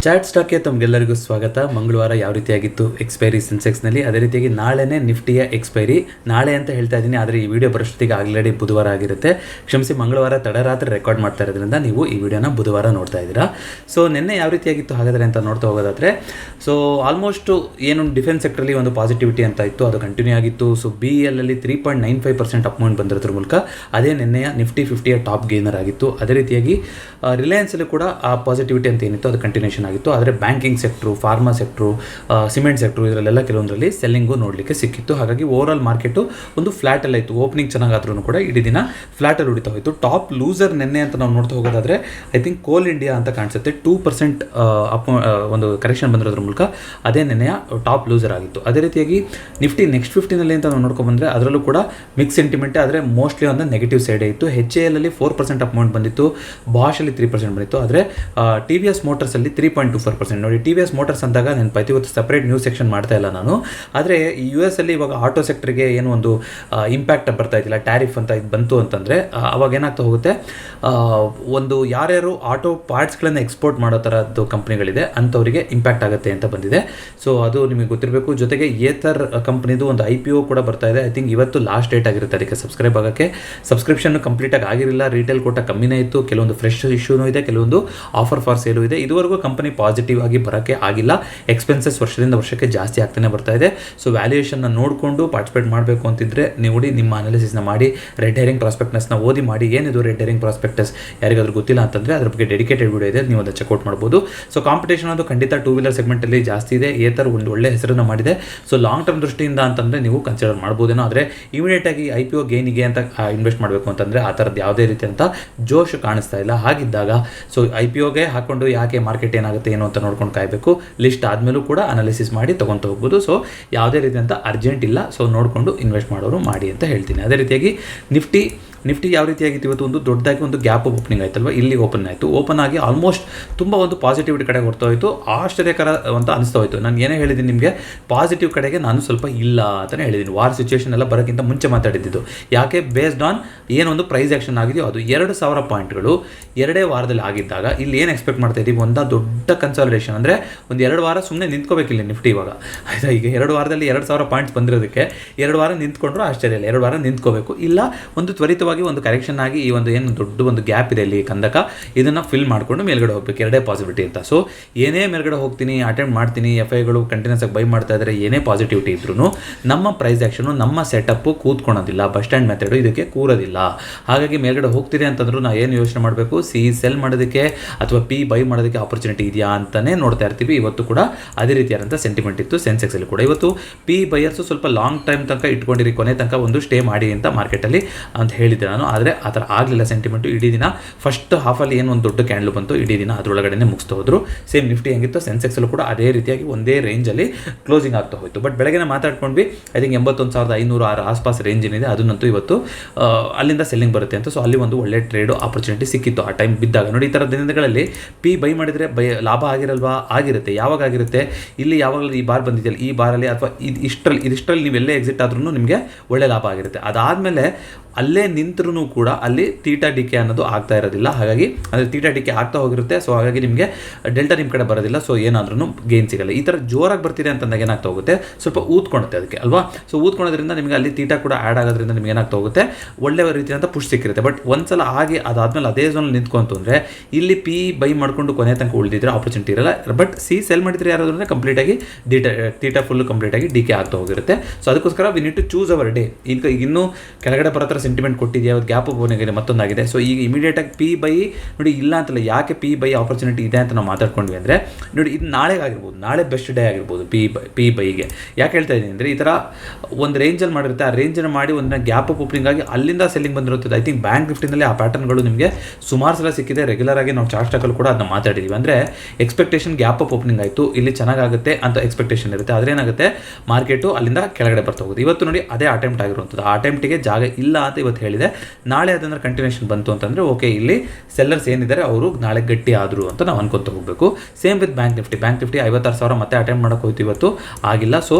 Chat ಸ್ಟಾಕ್ಗೆ ತಮಗೆಲ್ಲರಿಗೂ ಸ್ವಾಗತ. ಮಂಗಳವಾರ ಯಾವ ರೀತಿಯಾಗಿತ್ತು ಎಕ್ಸ್ಪೈರಿ ಸೆನ್ಸೆಕ್ಸ್ನಲ್ಲಿ, ಅದೇ ರೀತಿಯಾಗಿ ನಾಳೆನೇ ನಿಫ್ಟಿಯ ಎಕ್ಸ್ಪೈರಿ. ನಾಳೆ ಅಂತ ಹೇಳ್ತಾ ಇದ್ದೀನಿ, ಆದರೆ ಈ ವಿಡಿಯೋ ಬರೋಷ್ಟೊತ್ತಿಗೆ ಆಲ್ರೆಡಿ ಬುಧವಾರ ಆಗಿರುತ್ತೆ. ಕ್ಷಮಿಸಿ, ಮಂಗಳವಾರ ತಡರಾತ್ರಿ ರೆಕಾರ್ಡ್ ಮಾಡ್ತಾ ಇರೋದ್ರಿಂದ ನೀವು ಈ ವಿಡಿಯೋನ ಬುಧವಾರ ನೋಡ್ತಾ ಇದ್ದೀರಾ. ಸೊ ನಿನ್ನೆ ಯಾವ ರೀತಿಯಾಗಿತ್ತು ಹಾಗಾದರೆ ಅಂತ ನೋಡ್ತಾ ಹೋಗೋದಾದರೆ, ಸೊ ಆಲ್ಮೋಸ್ಟ್ ಏನು ಡಿಫೆನ್ಸ್ ಸೆಕ್ಟ್ರಲ್ಲಿ ಒಂದು ಪಾಸಿಟಿವಿಟಿ ಅಂತ ಇತ್ತು, ಅದು ಕಂಟಿನ್ಯೂ ಆಗಿತ್ತು. ಸೊ BEL 3.95% ಅಪ್ಮೌಂಟ್ ಬಂದಿರೋದ್ರ ಮೂಲಕ ಅದೇ ನಿನ್ನೆಯ ನಿಫ್ಟಿ 50ಯ ಟಾಪ್ ಗೇನರ್ ಆಗಿತ್ತು. ಅದೇ ರೀತಿಯಾಗಿ ರಿಲಯನ್ಸಲ್ಲಿ ಕೂಡ ಆ ಪಾಸಿಟಿವಿಟಿ ಅಂತ ಏನಿತ್ತು ಅದು ಕಂಟಿನ್ಯೂಷನ್ ಆಗಿತ್ತು. ಆದರೆ banking sector, pharma sector, cement sector ಇದರಲ್ಲೆಲ್ಲ ಕೆಲವೊಂದರಲ್ಲಿ ಸೆಲ್ಲಿಂಗು ನೋಡಲಿಕ್ಕೆ ಸಿಕ್ಕಿತ್ತು. ಹಾಗಾಗಿ ಓವರಾಲ್ ಮಾರ್ಕೆಟು ಒಂದು ಫ್ಲಾಟಲ್ಲಿ ಆಯಿತು. ಓಪನಿಂಗ್ ಚೆನ್ನಾಗಾದ್ರೂ ಕೂಡ ಇಡೀ ದಿನ ಫ್ಲಾಟಲ್ಲಿ ಉಳಿತಾ ಹೋಯಿತು. ಟಾಪ್ ಲೂಸರ್ ನಿನ್ನೆ ಅಂತ ನಾವು ನೋಡ್ತಾ ಹೋಗೋದಾದರೆ ಐ ಥಿಂಕ್ ಕೋಲ್ ಇಂಡಿಯಾ ಅಂತ ಕಾಣಿಸುತ್ತೆ. 2% ಒಂದು ಕರೆಕ್ಷನ್ ಬಂದಿರೋದ್ರ ಮೂಲಕ ಅದೇ ನಿನ್ನೆಯ ಟಾಪ್ ಲೂಸರ್ ಆಗಿತ್ತು. ಅದೇ ರೀತಿಯಾಗಿ ನಿಫ್ಟಿ ನೆಕ್ಸ್ಟ್ 15ನಲ್ಲಿ ಅಂತ ನಾವು ನೋಡ್ಕೊಂಡ್ಬಂದರೆ ಅದರಲ್ಲೂ ಕೂಡ ಮಿಕ್ಸ್ ಸೆಂಟಿಮೆಂಟ್, ಆದರೆ ಮೋಸ್ಟ್ಲಿ ಒಂದು ನೆಗೆಟಿವ್ ಸೈಡೇ ಇತ್ತು. HAL 4% ಅಮೌಂಟ್ ಬಂದಿತ್ತು, ಬಾಷಲ್ಲಿ 3% ಬಂದಿತ್ತು. ಆದರೆ TVS ಮೋಟರ್ಸಲ್ಲಿ 3.24%. ನೋಡಿ, TVS ಮೋಟರ್ಸ್ ಅಂದಾಗ ನೆನಪಾಯ್ತು. ಇವತ್ತು ಸಪ್ರೇಟ್ ನ್ಯೂಸ್ ಸೆಕ್ಷನ್ ಮಾಡ್ತಾ ಇಲ್ಲ ನಾನು. ಆದರೆ ಈ US ಅಲ್ಲಿ ಇವಾಗ ಆಟೋ ಸೆಕ್ಟರ್ಗೆ ಏನು ಒಂದು ಇಂಪ್ಯಾಕ್ಟ್ ಬರ್ತಾ ಇದ್ದಿಲ್ಲ, ಟ್ಯಾರಿಫ್ ಅಂತ ಇದು ಬಂತು ಅಂತಂದರೆ ಅವಾಗ ಏನಾಗ್ತಾ ಹೋಗುತ್ತೆ, ಒಂದು ಯಾರ್ಯಾರು ಆಟೋ ಪಾರ್ಟ್ಸ್ಗಳನ್ನು ಎಕ್ಸ್ಪೋರ್ಟ್ ಮಾಡೋ ಥರದ್ದು ಕಂಪ್ನಿಗಳಿದೆ ಅಂಥವರಿಗೆ ಇಂಪ್ಯಾಕ್ಟ್ ಆಗುತ್ತೆ ಅಂತ ಬಂದಿದೆ. ಸೊ ಅದು ನಿಮಗೆ ಗೊತ್ತಿರಬೇಕು. ಜೊತೆಗೆ ಏತರ್ ಕಂಪ್ನಿದು ಒಂದು IPO ಕೂಡ ಬರ್ತಾ ಇದೆ. ಐ ಥಿಂಕ್ ಇವತ್ತು ಲಾಸ್ಟ್ ಡೇಟ್ ಆಗಿರುತ್ತೆ ಅದಕ್ಕೆ ಸಬ್ಸ್ಕ್ರೈಬ್ ಆಗೋಕ್ಕೆ. ಸಬ್ಸ್ಕ್ರಿಪ್ಷನ್ ಕಂಪ್ಲೀಟಾಗಿ ಆಗಿರಲಿಲ್ಲ, ರಿಟೇಲ್ ಕೋಟ ಕಮ್ಮಿನೇ ಇತ್ತು, ಕೆಲವೊಂದು ಫ್ರೆಶ್ ಇಶ್ಯೂನೂ ಇದೆ, ಕೆಲವೊಂದು ಆಫರ್ ಫಾರ್ ಸೇಲು ಇದೆ. ಇದುವರೆಗೂ ಕಂಪನಿ ಪಾಸಿಟಿವ್ ಆಗಿ ಬರೋಕ್ಕೆ ಆಗಿಲ್ಲ. ಎಕ್ಸ್ಪೆನ್ಸಸ್ ವರ್ಷದಿಂದ ವರ್ಷಕ್ಕೆ ಜಾಸ್ತಿ ಆಗ್ತಾನೆ ಬರ್ತಾ ಇದೆ. ಸೊ ವ್ಯಾಲ್ಯೂಯೇಷನ್ನ ನೋಡಿಕೊಂಡು ಪಾರ್ಟಿಸಿಪೇಟ್ ಮಾಡಬೇಕು ಅಂತಿದ್ರೆ ನೋಡಿ, ನಿಮ್ಮ ಅನಾಲಿಸಿಸ್ನ ಮಾಡಿ, ರೆಡ್ ಹೇರಿಂಗ್ ಪ್ರಾಸ್ಪೆಕ್ಟಸ್ನ ಓದಿ ಮಾಡಿ. ಏನಿದು ರೆಡ್ ಹೇರಿಂಗ್ ಪ್ರಾಸ್ಪೆಕ್ಟಸ್ ಯಾರಿಗಾದ್ರೂ ಗೊತ್ತಿಲ್ಲ ಅಂತಂದರೆ ಅದ್ರ ಬಗ್ಗೆ ಡೆಡಿಕೇಟೆಡ್ ವಿಡಿಯೋ ಇದೆ, ನೀವು ಅದನ್ನು ಚೆಕ್ಔಟ್ ಮಾಡ್ಬೋದು. ಸೊ ಕಾಂಪಿಟೇಷನ್ ಅದು ಖಂಡಿತ ಟೂ ವೀಲರ್ ಸೆಗ್ಮೆಂಟಲ್ಲಿ ಜಾಸ್ತಿ ಇದೆ. ಏತರ್ ಒಂದು ಒಳ್ಳೆ ಹೆಸರನ್ನು ಮಾಡಿದೆ. ಸೊ ಲಾಂಗ್ ಟರ್ಮ್ ದೃಷ್ಟಿಯಿಂದ ಅಂತಂದರೆ ನೀವು ಕನ್ಸಿಡರ್ ಮಾಡ್ಬೋದೇನೋ. ಆದರೆ ಇಮಿಡಿಯೇಟಾಗಿ IPO ಗೇನಿಗೆ ಅಂತ ಇನ್ವೆಸ್ಟ್ ಮಾಡಬೇಕು ಅಂತಂದರೆ ಆ ಥರದ್ದು ಯಾವುದೇ ರೀತಿ ಅಂತ ಜೋಶ್ ಕಾಣಿಸ್ತಾ ಇಲ್ಲ. ಹಾಗಿದ್ದಾಗ ಸೊ IPOಗೆ ಹಾಕೊಂಡು ಯಾಕೆ ಮಾರ್ಕೆಟ್ ಏನಾಗುತ್ತೆ ಏನು ಅಂತ ನೋಡ್ಕೊಂಡು ಕಾಯಬೇಕು. ಲಿಸ್ಟ್ ಆದಮೇಲೂ ಕೂಡ ಅನಾಲಿಸಿಸ್ ಮಾಡಿ ತೊಗೊತ ಹೋಗ್ಬೋದು. ಸೊ ಯಾವುದೇ ರೀತಿ ಅಂತ ಅರ್ಜೆಂಟ್ ಇಲ್ಲ. ಸೊ ನೋಡಿಕೊಂಡು ಇನ್ವೆಸ್ಟ್ ಮಾಡೋರು ಮಾಡಿ ಅಂತ ಹೇಳ್ತೀನಿ. ಅದೇ ರೀತಿಯಾಗಿ ನಿಫ್ಟಿ ಯಾವ ರೀತಿಯಾಗಿತ್ತು, ಇವತ್ತು ಒಂದು ದೊಡ್ಡದಾಗಿ ಒಂದು ಗ್ಯಾಪ್ ಓಪನಿಂಗ್ ಆಯ್ತಲ್ವ, ಇಲ್ಲಿ ಓಪನ್ ಆಯಿತು. ಓಪನ್ ಆಗಿ ಆಲ್ಮೋಸ್ಟ್ ತುಂಬ ಒಂದು ಪಾಸಿಟಿವಿಟಿ ಕಡೆ ಹೊರ್ತಾ ಹೋಯಿತು. ಆಶ್ಚರ್ಯಕರ ಅಂತ ಅನಿಸ್ತಾ ಹೋಯಿತು. ನಾನು ಏನೇ ಹೇಳಿದ್ದೀನಿ ನಿಮಗೆ, ಪಾಸಿಟಿವ್ ಕಡೆಗೆ ನಾನು ಸ್ವಲ್ಪ ಇಲ್ಲ ಅಂತಲೇ ಹೇಳಿದ್ದೀನಿ. ವಾರ್ ಸಿಚುವೇಶನ್ ಎಲ್ಲ ಬರೋಕ್ಕಿಂತ ಮುಂಚೆ ಮಾತಾಡಿದ್ದು. ಯಾಕೆ, ಬೇಸ್ಡ್ ಆನ್ ಏನೊಂದು ಪ್ರೈಸ್ ಆ್ಯಕ್ಷನ್ ಆಗಿದೆಯೋ ಅದು 2,000 ಪಾಯಿಂಟ್ಗಳು 2 ವಾರದಲ್ಲಿ ಆಗಿದ್ದಾಗ ಇಲ್ಲಿ ಏನು ಎಕ್ಸ್ಪೆಕ್ಟ್ ಮಾಡ್ತಾ ಇದ್ದೀವಿ, ಒಂದು ದೊಡ್ಡ ಕನ್ಸಾಲಿಡೇಷನ್. ಅಂದರೆ ಒಂದು 2 ವಾರ ಸುಮ್ಮನೆ ನಿಂತ್ಕೋಬೇಕಿಲ್ಲ ನಿಫ್ಟಿ ಇವಾಗ. ಆಯಿತಾ, ಈಗ 2 ವಾರದಲ್ಲಿ 2,000 ಪಾಯಿಂಟ್ಸ್ ಬಂದಿರೋದಕ್ಕೆ 2 ವಾರ ನಿಂತ್ಕೊಂಡ್ರು ಆಶ್ಚರ್ಯ ಇಲ್ಲ. 2 ವಾರ ನಿಂತ್ಕೋಬೇಕು. ಇಲ್ಲ ಒಂದು ತ್ವರಿತವಾಗಿ ಒಂದು ಕರೆಕ್ಷನ್ ಆಗಿ ಈ ಒಂದು ಏನು ದೊಡ್ಡ ಒಂದು ಗ್ಯಾಪ್ ಇದೆ ಇಲ್ಲಿ ಕಂದಕ, ಇದನ್ನು ಫಿಲ್ ಮಾಡಿಕೊಂಡು ಮೇಲ್ಗಡೆ ಹೋಗ್ಬೇಕು. 2 ಪಾಸಿಬಿಲಿಟಿ ಅಂತ. ಸೊ ಏನೇ ಮೇಲ್ಗಡೆ ಹೋಗ್ತೀನಿ, ಅಟೆಂಪ್ಟ್ ಮಾಡ್ತೀನಿ, FIಗಳು ಕಂಟಿನ್ಯೂಸ್ ಆಗಿ ಬೈ ಮಾಡ್ತಾ ಇದ್ದಾರೆ, ಏನೇ ಪಾಸಿಟಿವಿಟಿ ಇದ್ರೂ ನಮ್ಮ ಪ್ರೈಸ್ ಆ್ಯಕ್ಷನು, ನಮ್ಮ ಸೆಟಪ್ಪು ಕೂತ್ಕೊಳೋದಿಲ್ಲ. ಬಸ್ ಸ್ಟ್ಯಾಂಡ್ ಮೆಥಡು ಇದಕ್ಕೆ ಕೂರೋದಿಲ್ಲ. ಹಾಗಾಗಿ ಮೇಲ್ಗಡೆ ಹೋಗ್ತೀರಿ ಅಂತಂದ್ರೂ ನಾವು ಏನು ಯೋಚನೆ ಮಾಡಬೇಕು, ಸೆಲ್ ಮಾಡೋದಕ್ಕೆ ಅಥವಾ P ಬೈ ಮಾಡೋದಕ್ಕೆ ಆಪರ್ಚುನಿಟಿ ಇದೆಯಾ ಅಂತಲೇ ನೋಡ್ತಾ ಇರ್ತೀವಿ. ಇವತ್ತು ಕೂಡ ಅದೇ ರೀತಿಯಾದಂಥ ಸೆಂಟಿಮೆಂಟ್ ಇತ್ತು ಸೆನ್ಸೆಕ್ಸಲ್ಲಿ ಕೂಡ. ಇವತ್ತು P ಬೈಯರ್ಸು ಸ್ವಲ್ಪ ಲಾಂಗ್ ಟೈಮ್ ತನಕ ಇಟ್ಕೊಂಡಿರಿ, ಕೊನೆ ತನಕ ಒಂದು ಸ್ಟೇ ಮಾಡಿ ಅಂತ ಮಾರ್ಕೆಟಲ್ಲಿ ಅಂತ ಹೇಳಿದ್ದೆ ನಾನು. ಆದರೆ ಆ ಥರ ಆಗಲಿಲ್ಲ ಸೆಂಟಿಮೆಂಟು. ಇಡೀ ದಿನ ಫಸ್ಟ್ ಹಾಫಲ್ಲಿ ಏನು ಒಂದು ದೊಡ್ಡ ಕ್ಯಾಂಡಲ್ ಬಂತು, ಇಡೀ ದಿನ ಅದರೊಳಗಡೆ ಮುಗಿಸ್ತಾ ಹೋದ್ರು. ಸೇಮ್ ನಿಫ್ಟಿ ಹೆಂಗಿತ್ತು, ಸೆನ್ಸೆಕ್ಸಲ್ಲೂ ಕೂಡ ಅದೇ ರೀತಿಯಾಗಿ ಒಂದೇ ರೇಂಜಲ್ಲಿ ಕ್ಲೋಸಿಂಗ್ ಆಗ್ತಾ ಹೋಯಿತು. ಬಟ್ ಬೆಳಗ್ಗೆ ಮಾತಾಡ್ಕೊಂಡ್ವಿ, ಐ ಥಿಂಕ್ 81,506 ಆಸ್ಪಾಸ್ ರೇಂಜ್ ಏನಿದೆ ಅದನ್ನಂತೂ ಇವತ್ತು ಅಲ್ಲಿಂದ ಸೆಲ್ಲಿಂಗ್ ಬರುತ್ತೆ ಅಂತ. ಸೊ ಅಲ್ಲಿ ಒಂದು ಒಳ್ಳೆ ಟ್ರೇಡು ಆಪರ್ಚುನಿಟಿ ಸಿಕ್ಕಿತ್ತು ಆ ಟೈಮ್ ಬಿದ್ದಾಗ. ನೋಡಿ, ಈ ಥರ ದಿನಗಳಲ್ಲಿ P ಬೈ ಮಾಡಿದರೆ ಲಾಭ ಆಗಿರಲ್ವಾ? ಆಗಿರುತ್ತೆ. ಯಾವಾಗ ಆಗಿರುತ್ತೆ, ಇಲ್ಲಿ ಯಾವಾಗಲೂ ಈ ಬಾರ್ ಬಂದಿದೆಯಲ್ಲ, ಈ ಬಾರಲ್ಲಿ ಅಥವಾ ಇದಿಷ್ಟರಲ್ಲಿ ನೀವೆಲ್ಲೇ ಎಕ್ಸಿಟ್ ಆದ್ರೂ ನಿಮಗೆ ಒಳ್ಳೆ ಲಾಭ ಆಗಿರುತ್ತೆ. ಅದಾದಮೇಲೆ ಅಲ್ಲೇ ನಿಂತರೂ ಕೂಡ ಅಲ್ಲಿ ತೀಟಾ ಡಿಕೆ ಅನ್ನೋದು ಆಗ್ತಾ ಇರೋದಿಲ್ಲ. ಹಾಗಾಗಿ ಅಂದರೆ ತೀಟಾ ಡಿಕೆ ಆಗ್ತಾ ಹೋಗಿರುತ್ತೆ. ಸೊ ಹಾಗಾಗಿ ನಿಮಗೆ ಡೆಲ್ಟಾ ನಿಮ್ಮ ಕಡೆ ಬರೋದಿಲ್ಲ. ಸೊ ಏನಾದ್ರೂ ಗೇನ್ ಸಿಗಲ್ಲ. ಈ ಥರ ಜೋರಾಗಿ ಬರ್ತಿದೆ ಅಂತಂದಾಗ ಏನಾಗ್ತಾ ಹೋಗುತ್ತೆ, ಸ್ವಲ್ಪ ಊದ್ಕೊಳುತ್ತೆ ಅದಕ್ಕೆ ಅಲ್ವಾ. ಸೊ ಊದ್ಕೊಳೋದ್ರಿಂದ ನಿಮಗೆ ಅಲ್ಲಿ ತೀಟಾ ಕೂಡ ಆ್ಯಡ್ ಆಗೋದ್ರಿಂದ ನಿಮ್ಗೆ ಏನಾಗ್ತಾ ಹೋಗುತ್ತೆ, ಒಳ್ಳೆ ರೀತಿಯಾದಂಥ ಪುಷ್ ಸಿಕ್ಕಿರುತ್ತೆ. ಬಟ್ ಒಂದ್ಸಲ ಆಗಿ ಅದಾದಮೇಲೆ ಅದೇ ಝೋನಲ್ಲಿ ನಿಂತ್ಕೊಂತು ಅಂದರೆ ಇಲ್ಲಿ P ಬೈ ಮಾಡಿಕೊಂಡು ಕೊನೆ ತನಕ ಉಳಿದಿದ್ರೆ ಆಪರ್ಚುನಿಟಿ ಇರಲ್ಲ. ಬಟ್ ಸೆಲ್ ಮಾಡಿದರೆ ಯಾರಾದ್ರೂ ಅಂದರೆ ಕಂಪ್ಲೀಟಾಗಿ ತೀಟಾ ಫುಲ್ಲು ಕಂಪ್ಲೀಟಾಗಿ ಡಿಕೆ ಆಗ್ತಾ ಹೋಗಿರುತ್ತೆ. ಸೊ ಅದಕ್ಕೋಸ್ಕರ we need to choose our day. ಈಗ ಇನ್ನೂ ಕೆಳಗಡೆ ಬರೋ ಥರ ಸೆಂಟಿಮೆಂಟ್ ಕೊಟ್ಟಿದೆಯಾ, ಗ್ಯಾಪ್ ಓಪನಿಂಗ್ ಮತ್ತೊಂದಾಗಿದೆ. ಸೊ ಈಗ ಇಮಿಡಿಯೇಟಾಗಿ P ಬೈ ನೋಡಿ ಇಲ್ಲ ಅಂತಲ್ಲ. ಯಾಕೆ P ಬೈ ಆಪರ್ಚುನಿಟಿ ಇದೆ ಅಂತ ನಾವು ಮಾತಾಡ್ಕೊಂಡ್ವಿ ಅಂದರೆ ನೋಡಿ, ಇದು ನಾಳೆಗೆ ಆಗಿರ್ಬೋದು, ನಾಳೆ ಬೆಸ್ಟ್ ಡೇ ಆಗಿರ್ಬೋದು P ಬೈಗೆ. ಯಾಕೆ ಹೇಳ್ತಾ ಇದ್ದೀನಿ ಅಂದರೆ, ಈ ಥರ ಒಂದು ರೇಂಜಲ್ಲಿ ಮಾಡಿರುತ್ತೆ, ಆ ರೇಂಜನ್ನು ಮಾಡಿ ಒಂದು ಗ್ಯಾಪ್ ಓಪನಿಂಗ್ ಆಗಿ ಅಲ್ಲಿಂದ ಸೆಲ್ಲಿಂಗ್ ಬಂದಿರುತ್ತೆ. ಐ ಥಿಂಕ್ ಬ್ಯಾಂಕ್ ನಿಫ್ಟಿನಲ್ಲಿ ಆ ಪ್ಯಾಟರ್ನ್ಗಳು ನಿಮಗೆ ಸುಮಾರು ಸಲ ಸಿಕ್ಕಿದೆ. ರೆಗ್ಯುಲರ್ ಆಗಿ ನಾವು ಚಾರ್ಟ್ ಸ್ಟಾಕಲ್ಲಿ ಕೂಡ ಅದನ್ನ ಮಾತಾಡಿದ್ದೀವಿ. ಅಂದರೆ ಎಕ್ಸ್ಪೆಕ್ಟೇಷನ್ ಗ್ಯಾಪ್ ಅಪ್ ಓಪನಿಂಗ್ ಆಯಿತು, ಇಲ್ಲಿ ಚೆನ್ನಾಗುತ್ತೆ ಅಂತ ಎಕ್ಸ್ಪೆಕ್ಟೇಷನ್ ಇರುತ್ತೆ. ಆದರೆ ಏನಾಗುತ್ತೆ, ಮಾರ್ಕೆಟು ಅಲ್ಲಿಂದ ಕೆಳಗಡೆ ಬರ್ತಾ ಹೋಗುತ್ತೆ. ಇವತ್ತು ನೋಡಿ ಅದೇ ಅಟೆಂಪ್ಟ್ ಆಗಿರುವಂಥದ್ದು. ಆ ಅಟೆಂಪ್ಟಿಗೆ ಜಾಗ ಇಲ್ಲ ಅಂತ ಇವತ್ತು ಹೇಳಿದೆ. ನಾಳೆ ಅದನ್ನು ಕಂಟಿನ್ಯೂಷನ್ ಬಂತು ಅಂತಂದರೆ ಓಕೆ, ಇಲ್ಲಿ ಸೆಲ್ಲರ್ಸ್ ಏನಿದ್ದಾರೆ ಅವರು ನಾಳೆ ಗಟ್ಟಿ ಆದರು ಅಂತ ನಾವು ಅನ್ಕೊತ ಹೋಗಬೇಕು. ಸೇಮ್ ವಿತ್ ಬ್ಯಾಂಕ್ ನಿಫ್ಟಿ 56,000 ಮತ್ತೆ ಅಟೆಂಡ್ ಮಾಡೋಕೆ ಹೋಯ್ತು, ಇವತ್ತು ಆಗಿಲ್ಲ. ಸೊ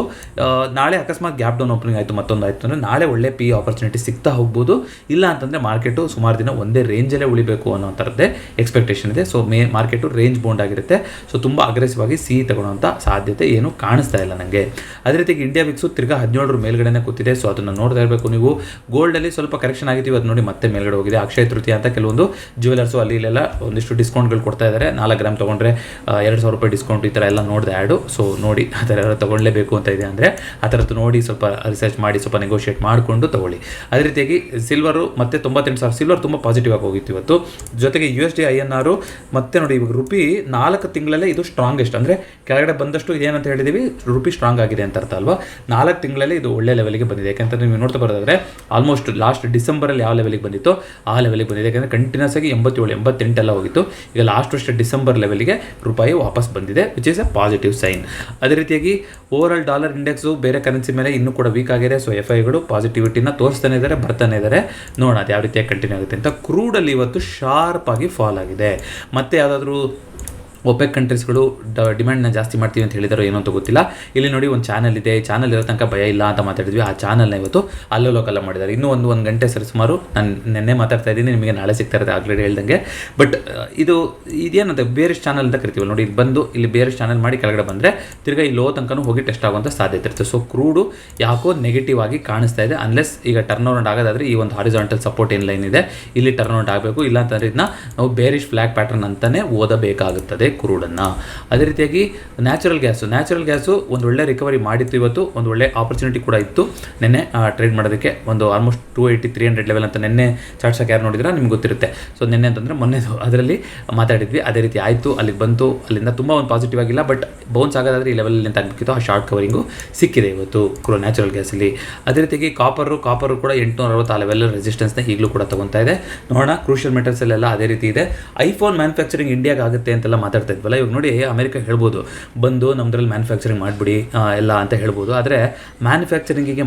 ನಾಳೆ ಅಕಸ್ಮಾತ್ ಗ್ಯಾಪ್ ಡೌನ್ ಓಪನಿಂಗ್ ಆಯಿತು, ಮತ್ತೊಂದು ಆಯಿತು ಅಂದರೆ ನಾಳೆ ಒಳ್ಳೆ ಪಿ ಆಪರ್ಚುನಿಟಿ ಸಿಗ್ತಾ ಹೋಗ್ಬೋದು. ಇಲ್ಲ ಅಂತಂದರೆ ಮಾರ್ಕೆಟು ಸುಮಾರು ದಿನ ಒಂದೇ ರೇಂಜಲ್ಲೇ ಉಳಿಬೇಕು ಅನ್ನೋ ಥರದ್ದೇ ಎಕ್ಸ್ಪೆಕ್ಟೇಷನ್ ಇದೆ. ಸೊ ಮಾರ್ಕೆಟು ರೇಂಜ್ ಬೌಂಡ್ ಆಗಿರುತ್ತೆ. ಸೊ ತುಂಬ ಅಗ್ರೆಸಿವ್ ಆಗಿ ತಗೊಳ್ಳೋಂಥ ಸಾಧ್ಯತೆ ಏನು ಕಾಣಿಸ್ತಾ ಇಲ್ಲ ನನಗೆ. ಅದೇ ರೀತಿಯಾಗಿ ಇಂಡಿಯಾ ವಿಕ್ಸು ತಿರ್ಗಾ 17 ಮೇಲ್ಗಡೆನೇ ಕೂತಿದೆ. ಸೊ ಅದನ್ನು ನೋಡ್ತಾ ಇರಬೇಕು ನೀವು. ಗೋಲ್ಡಲ್ಲಿ ಸ್ವಲ್ಪ ಕರೆಕ್ಷನ್ ಆಗಿತ್ತು, ಇವತ್ತು ನೋಡಿ ಮತ್ತೆ ಮೇಲ್ಗಡೆ ಹೋಗಿದೆ. ಅಕ್ಷಯ ತೃತೀಯ ಅಂತ ಕೆಲವೊಂದು ಜ್ಯುವೆಲರ್ಸು ಅಲ್ಲಿ ಇಲ್ಲೆಲ್ಲ ಒಂದಿಷ್ಟು ಡಿಸ್ಕೌಂಟ್ಗಳು ಕೊಡ್ತಾ ಇದ್ದಾರೆ. 4 ಗ್ರಾಮ್ ತೊಗೊಂಡ್ರೆ 2,000 ರೂಪಾಯಿ ಡಿಸ್ಕೌಂಟ್, ಈ ಥರ ಎಲ್ಲ ನೋಡಿದೆ ಆ್ಯಡು. ಸೊ ನೋಡಿ ಆ ಥರ ಎಲ್ಲ ತೊಗೊಳ್ಳೇಬೇಕು ಅಂತ ಇದೆ ಅಂದರೆ ಆ ಥರದ್ದು ನೋಡಿ ಸ್ವಲ್ಪ ರಿಸರ್ಚ್ ಮಾಡಿ ಸ್ವಲ್ಪ ನೆಗೋಷಿಯೇಟ್ ಮಾಡಿಕೊಂಡು ತೊಗೊಳ್ಳಿ. ಅದೇ ರೀತಿಯಾಗಿ ಸಿಲ್ವರು ಮತ್ತೆ 98,000 ಸಿಲ್ವರ್ ತುಂಬ ಪಾಸಿಟಿವ್ ಆಗಿ ಹೋಗಿತ್ತು ಇವತ್ತು. ಜೊತೆಗೆ USD INR ಮತ್ತೆ ನೋಡಿ ಇವಾಗ ರುಪಿ 4 ತಿಂಗಳಲ್ಲೇ ಇದು ಸ್ಟ್ರಾಂಗೆಸ್ಟ್, ಅಂದರೆ ಕೆಳಗಡೆ ಬಂದಷ್ಟು ಏನಂತ ಹೇಳಿದ್ದೀವಿ, ರುಪಿ ಸ್ಟ್ರಾಂಗ್ ಆಗಿದೆ ಅಂತ ಅರ್ಥ ಅಲ್ವಾ. 4 ತಿಂಗಳಲ್ಲಿ ಇದು ಒಳ್ಳೆ ಲೆವೆಲ್ಗೆ ಬಂದಿದೆ. ಯಾಕೆಂತಂದ್ರೆ ನೀವು ನೋಡ್ತಾ ಬರೋದಾದ್ರೆ ಆಲ್ಮೋಸ್ಟ್ ಲಾಸ್ಟ್ ಡಿಸೆಂಬರಲ್ಲಿ ಯಾವ ಲೆವೆಲ್ಗೆ ಬಂದಿತ್ತು ಆ ಲೆವೆಲ್ಗೆ ಬಂದಿದೆ. ಯಾಕೆಂದರೆ ಕಂಟಿನ್ಯೂಸ್ ಆಗಿ 87, 88 ಎಲ್ಲ ಹೋಗಿತ್ತು. ಈಗ ಲಾಸ್ಟ್ ವರ್ಷ ಡಿಸೆಂಬರ್ ಲೆವೆಲ್ಗೆ ರೂಪಾಯಿ ವಾಪಸ್ ಬಂದಿದೆ, which is a positive sign. ಅದೇ ರೀತಿಯಾಗಿ ಓವರಾಲ್ ಡಾಲರ್ ಇಂಡೆಕ್ಸು ಬೇರೆ ಕರೆನ್ಸಿ ಮೇಲೆ ಇನ್ನೂ ಕೂಡ ವೀಕ್ ಆಗಿದೆ. ಸೊ FIಗಳು ಪಾಸಿಟಿವಿಟಿನ ತೋರಿಸ್ತಾನೆ ಇದ್ದಾರೆ, ಬರ್ತಾನೆ ಇದ್ದಾರೆ. ನೋಡೋಣ ಅದು ಯಾವ ರೀತಿಯಾಗಿ ಕಂಟಿನ್ಯೂ ಆಗುತ್ತೆ ಅಂತ. ಕ್ರೂಡಲ್ಲಿ ಇವತ್ತು ಶಾರ್ಪ್ ಆಗಿ ಫಾಲ್ ಆಗಿದೆ. ಮತ್ತೆ ಯಾವುದಾದ್ರೂ ಒಪೆಕ್ ಕಂಟ್ರೀಸ್ಗಳು ಡಿಮ್ಯಾಂಡ್ನ ಜಾಸ್ತಿ ಮಾಡ್ತೀವಿ ಅಂತ ಹೇಳಿದಾರೋ ಏನೋ ಅಂತ ಗೊತ್ತಿಲ್ಲ. ಇಲ್ಲಿ ನೋಡಿ ಒಂದು ಚಾನಲ್ ಇದೆ, ಚಾನಲ್ ಇರೋ ತನಕ ಭಯ ಇಲ್ಲ ಅಂತ ಮಾತಾಡಿದ್ವಿ. ಆ ಚಾನಲ್ನ ಇವತ್ತು ಅಲ್ಲೋಲೋಕಲ್ಲ ಮಾಡಿದ್ದಾರೆ. ಇನ್ನೂ ಒಂದು ಗಂಟೆ ಸರಿ ಸುಮಾರು ನಾನು ನೆನ್ನೆ ಮಾತಾಡ್ತಾ ಇದ್ದೀನಿ, ನಿಮಗೆ ನಾಳೆ ಸಿಗ್ತಾ ಇರುತ್ತೆ ಆಲ್ರೆಡಿ ಹೇಳ್ದಂಗೆ. ಬಟ್ ಇದೇನಂತ ಬೇರೆಷ್ಟು ಚಾನಲ್ ಅಂತ ಕರಿತೀವಲ್ಲ ನೋಡಿ, ಇಲ್ಲಿ ಬಂದು ಇಲ್ಲಿ ಬೇರೆ ಚಾನಲ್ ಮಾಡಿ ಕೆಳಗಡೆ ಬಂದರೆ ತಿರ್ಗಾ ಈ ಲೋ ತನಕನೂ ಹೋಗಿ ಟೆಸ್ಟ್ ಆಗುವಂಥ ಸಾಧ್ಯತೆ ಇರುತ್ತೆ. ಸೊ ಕ್ರೂಡು ಯಾಕೋ ನೆಗೆಟಿವ್ ಆಗಿ ಕಾಣಿಸ್ತಾ ಇದೆ. ಅನ್ಲೆಸ್ ಈಗ ಟರ್ನ್ ಅರೌಂಡ್ ಆಗೋದಾದರೆ ಈ ಒಂದು ಹಾರಿಜಾಂಟಲ್ ಸಪೋರ್ಟ್ ಏನು ಲೈನ್ ಇದೆ ಇಲ್ಲಿ ಟರ್ನ್ ಅರೌಂಡ್ ಆಗಬೇಕು. ಇಲ್ಲ ಅಂತಂದರೆ ಇದನ್ನ ನಾವು ಬೇರಿಶ್ ಫ್ಲಾಗ್ ಪ್ಯಾಟರ್ನ್ ಅಂತಲೇ ಓದಬೇಕಾಗುತ್ತದೆ ಕ್ರೂಡನ್ನು. ಅದೇ ರೀತಿಯಾಗಿ ನ್ಯಾಚುರಲ್ ಗ್ಯಾಸು ಒಂದು ಒಳ್ಳೆ ರಿಕವರಿ ಮಾಡಿತ್ತು ಇವತ್ತು. ಒಂದು ಒಳ್ಳೆ ಆಪರ್ಚುನಿಟಿ ಕೂಡ ಇತ್ತು ನಿನ್ನೆ ಟ್ರೇಡ್ ಮಾಡೋದಕ್ಕೆ. ಒಂದು ಆಲ್ಮೋಸ್ಟ್ 280-300 ಲೆವೆಲ್ ಅಂತ ನಿನ್ನೆ ಚಾರ್ಟ್ಸ್ ಯಾರು ನೋಡಿದ್ರೆ ನಿಮ್ಗೆ ಗೊತ್ತಿರುತ್ತೆ. ಸೊ ನಿನ್ನೆ ಅಂತಂದರೆ ಮೊನ್ನೆ ಅದರಲ್ಲಿ ಮಾತಾಡಿದ್ವಿ. ಅದೇ ರೀತಿ ಆಯಿತು, ಅಲ್ಲಿಗೆ ಬಂತು. ಅಲ್ಲಿಂದ ತುಂಬ ಒಂದು ಪಾಸಿಟಿವ್ ಆಗಿಲ್ಲ, ಬಟ್ ಬೌನ್ಸ್ ಆಗೋದಾದರೆ ಈ ಲೆವೆಲಲ್ಲಿ ಅಂತ ಆಗಬೇಕಿತ್ತು. ಆ ಶಾರ್ಟ್ ಕವರಿಂಗು ಸಿಕ್ಕಿದೆ ಇವತ್ತು ನ್ಯಾಚುರಲ್ ಗ್ಯಾಸಲ್ಲಿ. ಅದೇ ರೀತಿಯಾಗಿ ಕಾಪರು ಕೂಡ 860 ಆ ಲೆವೆಲ್ ರೆಸಿಸ್ಟೆನ್ಸ್ನ ಈಗಲೂ ಕೂಡ ತಗೊತಾ ಇದೆ. ನೋಡೋಣ ಕ್ರೂಷಿಯಲ್ ಮೆಟಲ್ಸಲ್ಲೆಲ್ಲ ಅದೇ ರೀತಿ ಇದೆ. ಐಫೋನ್ ಮ್ಯಾನುಫ್ಯಾಕ್ಚರಿಂಗ್ ಇಂಡಿಯಾಗೆ ಆಗುತ್ತೆ ಅಂತೆಲ್ಲ ಮಾತಾಡ್ತಾ ಇದ್ವಲ್ಲ, ಇವಾಗ ನೋಡಿ ಅಮೆರಿಕ ಹೇಳ್ಬೋದು ಬಂದು ನಮ್ಮದ್ರಲ್ಲಿ ಮ್ಯಾನುಫ್ಯಾಕ್ಚರಿಂಗ್ ಮಾಡಿಬಿಡಿ ಎಲ್ಲ ಅಂತ ಹೇಳ್ಬೋದು. ಆದರೆ ಮ್ಯಾನುಫ್ಯಾಕ್ಚರಿಂಗಿಗೆ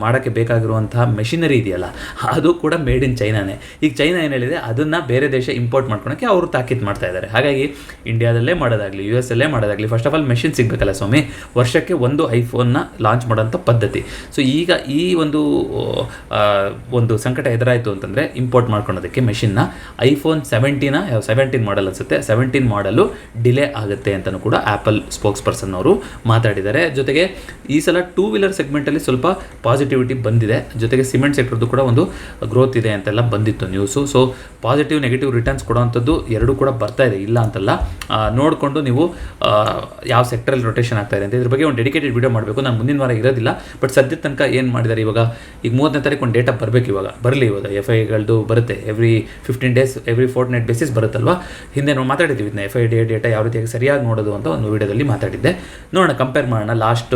ಮಾಡೋಕ್ಕೆ ಬೇಕಾಗಿರುವಂತಹ ಮೆಷಿನರಿ ಇದೆಯಲ್ಲ ಅದು ಕೂಡ ಮೇಡ್ ಇನ್ ಚೈನಾನೇ. ಈಗ ಚೈನಾ ಏನು ಹೇಳಿದೆ ಅದನ್ನು ಬೇರೆ ದೇಶ ಇಂಪೋರ್ಟ್ ಮಾಡ್ಕೊಳಕ್ಕೆ ಅವರು ತಾಕೀತು ಮಾಡ್ತಾ ಇದ್ದಾರೆ. ಹಾಗಾಗಿ ಇಂಡಿಯಾದಲ್ಲೇ ಮಾಡೋದಾಗಲಿ US ಅಲ್ಲೇ ಮಾಡೋದಾಗಲಿ ಫಸ್ಟ್ ಆಫ್ ಆಲ್ ಮೆಷಿನ್ ಸಿಗಬೇಕಲ್ಲ ಸ್ವಾಮಿ. ವರ್ಷಕ್ಕೆ ಒಂದು ಐಫೋನ್ನ ಲಾಂಚ್ ಮಾಡೋಂಥ ಪದ್ಧತಿ. ಸೊ ಈಗ ಈ ಒಂದು ಸಂಕಟ ಎದುರಾಯಿತು ಅಂತಂದರೆ ಇಂಪೋರ್ಟ್ ಮಾಡ್ಕೊಳೋದಕ್ಕೆ ಮೆಷಿನ್ನ ಐಫೋನ್ 17 ಮಾಡೆಲ್ ಅನಿಸುತ್ತೆ, 17 ಮಾಡಲು ಡಿಲೇ ಆಗುತ್ತೆ ಅಂತಲೂ ಕೂಡ ಆ್ಯಪಲ್ ಸ್ಪೋಕ್ಸ್ ಪರ್ಸನ್ ಅವರು ಮಾತಾಡಿದ್ದಾರೆ. ಜೊತೆಗೆ ಈ ಸಲ 2 ವೀಲರ್ ಸೆಗ್ಮೆಂಟಲ್ಲಿ ಸ್ವಲ್ಪ ಪಾಸಿಟಿವಿಟಿ ಬಂದಿದೆ. ಜೊತೆಗೆ ಸಿಮೆಂಟ್ ಸೆಕ್ಟರ್ದು ಕೂಡ ಒಂದು ಗ್ರೋತ್ ಇದೆ ಅಂತೆಲ್ಲ ಬಂದಿತ್ತು news. So positive negative returns ಕೊಡೋವಂಥದ್ದು ಎರಡೂ ಕೂಡ ಬರ್ತಾ ಇದೆ, ಇಲ್ಲ ಅಂತಲ್ಲ. ನೋಡಿಕೊಂಡು ನೀವು ಯಾವ ಸೆಕ್ಟರಲ್ಲಿ ರೊಟೇಷನ್ ಆಗ್ತಾ ಇದೆ ಅಂತ ಇದ್ರ ಬಗ್ಗೆ ಒಂದು ಡೆಡಿಕೇಟೆಡ್ ವಿಡಿಯೋ ಮಾಡಬೇಕು. ನಾನು ಮುಂದಿನ ವಾರ ಇರೋದಿಲ್ಲ, ಬಟ್ ಸದ್ಯದ ತನಕ ಏನು ಮಾಡಿದ್ದಾರೆ ಈಗ 30ನೇ ತಾರೀಕು ಒಂದು ಡೇಟಾ ಬರಬೇಕು. ಬರಲಿ FIಗಳದ್ದು ಬರುತ್ತೆ. Every 15 days every fortnight basis ಬರುತ್ತಲ್ವಾ. ಹಿಂದೆ ನಾವು ಮಾತಾಡಿದ್ದೀವಿ ಇದನ್ನ FI ಡೇಟಾ ಯಾವ ರೀತಿಯಾಗಿ ಸರಿಯಾಗಿ ನೋಡೋದು ಅಂತ ಒಂದು ವಿಡಿಯೋದಲ್ಲಿ ಮಾತಾಡಿದ್ದೆ. ನೋಡೋಣ, ಕಂಪೇರ್ ಮಾಡೋಣ ಲಾಸ್ಟ್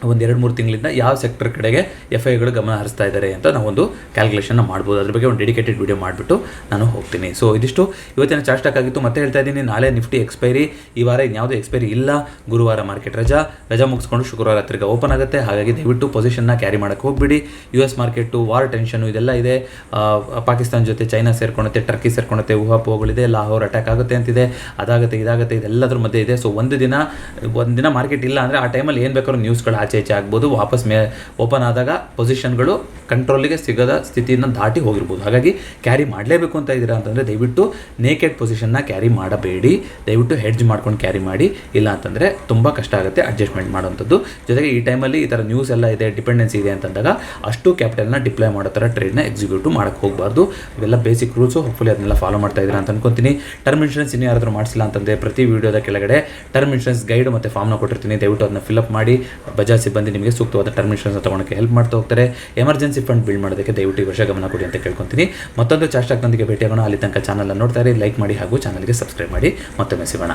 ಒಂದು 2-3 ತಿಂಗಳಿಂದ ಯಾವ ಸೆಕ್ಟರ್ ಕಡೆಗೆ FIಗಳು ಗಮನ ಹರಿಸ್ತಾ ಇದ್ದಾರೆ ಅಂತ ನಾವೊಂದು ಕ್ಯಾಲ್ಕುಲೇಷನ್ನ ಮಾಡ್ಬೋದು. ಅದ್ರ ಬಗ್ಗೆ ಒಂದು ಡೆಡಿಕೇಟೆಡ್ ವಿಡಿಯೋ ಮಾಡಿಬಿಟ್ಟು ನಾನು ಹೋಗ್ತೀನಿ. ಸೊ ಇದಿಷ್ಟು ಇವತ್ತಿನ ಚಾರ್ಟ್ ಸ್ಟಾಕ್ ಆಗಿತ್ತು. ಮತ್ತೆ ಹೇಳ್ತಾ ಇದ್ದೀನಿ, ನಾಳೆ ನಿಫ್ಟಿ ಎಕ್ಸ್ಪೈರಿ. ಈ ವಾರ ಇನ್ಯಾವುದೂ ಎಕ್ಸ್ಪೈರಿ ಇಲ್ಲ. ಗುರುವಾರ ಮಾರ್ಕೆಟ್ ರಜಾ ಮುಗಿಸ್ಕೊಂಡು ಶುಕ್ರವಾರ ತಿರ್ಗ ಓಪನ್ ಆಗುತ್ತೆ. ಹಾಗಾಗಿ ದಯವಿಟ್ಟು ಪೊಸಿಷನ್ನ ಕ್ಯಾರಿ ಮಾಡೋಕ್ಕೆ ಹೋಗ್ಬಿಡಿ. US ಮಾರ್ಕೆಟು ವಾರ್ ಟೆನ್ಷನು ಇದೆಲ್ಲ ಇದೆ. ಪಾಕಿಸ್ತಾನ ಜೊತೆ ಚೈನಾ ಸೇರ್ಕೊಳುತ್ತೆ, ಟರ್ಕಿ ಸೇರ್ಕೊಳುತ್ತೆ, ಊಹಾಪೋಹಗಳಿದೆ, ಲಾಹೋರ್ ಅಟ್ಯಾಕ್ ಆಗುತ್ತೆ ಅಂತಿದೆ, ಅದಾಗುತ್ತೆ ಇದಾಗುತ್ತೆ, ಇದೆಲ್ಲದ್ರ ಮಧ್ಯೆ ಇದೆ. ಸೊ ಒಂದು ದಿನ ಮಾರ್ಕೆಟ್ ಇಲ್ಲ ಅಂದರೆ ಆ ಟೈಮಲ್ಲಿ ಏನು ಬೇಕಾದ್ರೂ ನ್ಯೂಸ್ಗಳು ಆಚೆ ಆಗ್ಬೋದು. ವಾಪಸ್ ಓಪನ್ ಆದಾಗ ಪೊಸಿಷನ್ಗಳು ಕಂಟ್ರೋಲಿಗೆ ಸಿಗದ ಸ್ಥಿತಿಯನ್ನು ದಾಟಿ ಹೋಗಿರ್ಬೋದು. ಹಾಗಾಗಿ ಕ್ಯಾರಿ ಮಾಡಲೇಬೇಕು ಅಂತ ಇದ್ದೀರಾ ಅಂತಂದರೆ ದಯವಿಟ್ಟು ನೇಕೆಡ್ ಪೊಸಿಷನ್ನ ಕ್ಯಾರಿ ಮಾಡಬೇಡಿ. ದಯವಿಟ್ಟು ಹೆಡ್ಜ್ ಮಾಡ್ಕೊಂಡು ಕ್ಯಾರಿ ಮಾಡಿ. ಇಲ್ಲ ಅಂತಂದರೆ ತುಂಬ ಕಷ್ಟ ಆಗುತ್ತೆ ಅಡ್ಜಸ್ಟ್ಮೆಂಟ್ ಮಾಡೋವಂಥದ್ದು. ಜೊತೆಗೆ ಈ ಟೈಮಲ್ಲಿ ಈ ಥರ ನ್ಯೂಸ್ ಎಲ್ಲ ಇದೆ, ಡಿಪೆಂಡೆನ್ಸಿ ಇದೆ ಅಂತಂದಾಗ ಅಷ್ಟು ಕ್ಯಾಪಿಟಲ್ನ ಡಿಪ್ಲಾಯ್ ಮಾಡೋ ಥರ ಟ್ರೇಡ್ನ ಎಕ್ಸಿಕ್ಯೂಟ್ ಮಾಡೋಕ್ಕೆ ಹೋಗಬಾರ್ದು. ಇವೆಲ್ಲ ಬೇಸಿಕ್ ರೂಲ್ಸು. ಹೋಪ್ಫುಲಿ ಅದನ್ನೆಲ್ಲ ಫಾಲೋ ಮಾಡ್ತಾ ಇದ್ದೀರಾ ಅಂತ ಅನ್ಕೊತೀನಿ. ಟರ್ಮ್ ಇನ್ಶೂರೆನ್ಸ್ ಇನ್ನೂ ಯಾರಾದರೂ ಮಾಡಿಸಿಲ್ಲ ಅಂತಂದರೆ ಪ್ರತಿ ವಿಡಿಯೋದ ಕೆಳಗಡೆ ಟರ್ಮ್ ಇನ್ಶೂರೆನ್ಸ್ ಗೈಡ್ ಮತ್ತು ಫಾರ್ಮ್ನ ಕೊಟ್ಟಿರ್ತೀನಿ. ದಯವಿಟ್ಟು ಅದನ್ನ ಫಿಲ್ಅಪ್ ಮಾಡಿ ಬಜಾಜ್ ಸಿಬ್ಬಂದಿ ನಿಮಗೆ ಸೂಕ್ತವಾದ ಟರ್ಮ್ ಇನ್ಶೂರೆನ್ಸ್ ತೊಗೊಳಕ್ಕೆ ಹೆಲ್ಪ್ ಮಾಡ್ತಾ ಹೋಗ್ತಾರೆ. ಎಮರ್ಜೆನ್ಸಿ ಫಂಡ್ ಬಿಲ್ಡ್ ಮಾಡೋದಕ್ಕೆ ದಯವಿಟ್ಟು ಈ ವರ್ಷ ಗಮನ ಕೊಡಿ ಅಂತ ಕೇಳ್ಕೊತೀನಿ. ಮತ್ತೊಂದು ಚಾರ್ಟ್ ಸ್ಟಾಕ್ನೊಂದಿಗೆ ಭೇಟಿಯಾಗೋಣ. ಅಲ್ಲಿ ತನಕ ಚಾನಲ್ ನೋಡ್ತಾರೆ, ಲೈಕ್ ಮಾಡಿ ಹಾಗೂ ಚಾನಲ್ಗೆ ಸಬ್ಸ್ಕ್ರೈಬ್ ಮಾಡಿ. ಮತ್ತೊಮ್ಮೆ ಸಿಗೋಣ.